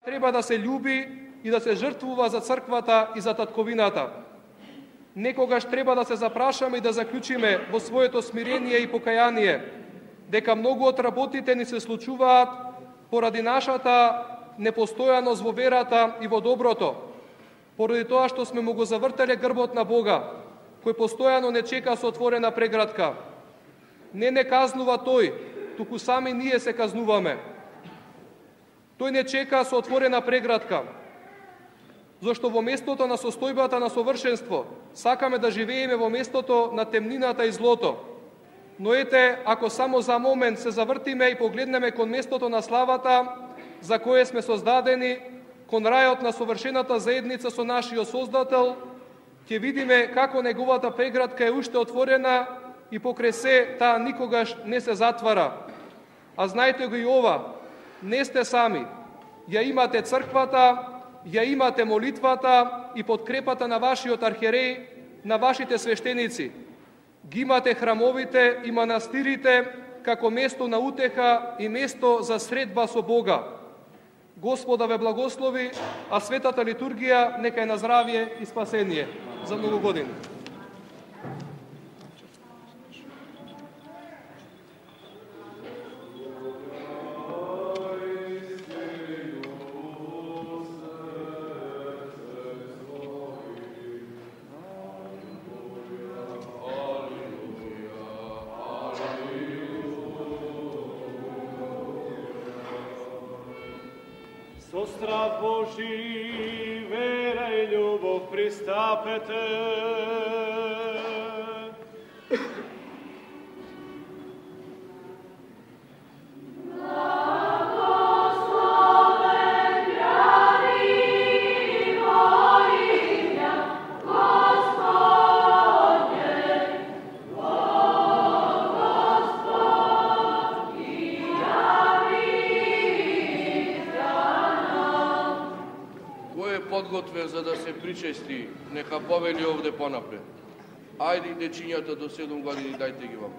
Треба да се љуби и да се жртвува за црквата и за татковината. Некогаш треба да се запрашаме и да заклучиме во своето смирение и покаяние дека многу од работите ни се случуваат поради нашата непостојаност во верата и во доброто, поради тоа што сме му го завртеле грбот на Бога, кој постојано не чека со отворена преградка. Не казнува тој, туку сами ние се казнуваме. Тој не чека со отворена преградка, зашто во местото на состојбата на совршенство сакаме да живееме во местото на темнината и злото. Но ете, ако само за момент се завртиме и погледнеме кон местото на славата, за кое сме создадени, кон рајот на совршената заедница со нашиот Создател, ќе видиме како неговата преградка е уште отворена и покрај се таа никогаш не се затвара. А знаете го и ова, не сте сами. Ја имате црквата, ја имате молитвата и подкрепата на вашиот архиереј, на вашите свештеници. Ги имате храмовите и манастирите како место на утеха и место за средба со Бога. Господа ве благослови, а светата литургија нека е на здравје и спасение за многу години. Со страх Божи, вера и љубов пристапете. Подготвен за да се причести, нека повели овде понапред. Ајде, дечињата до 7 години, дајте ги вам.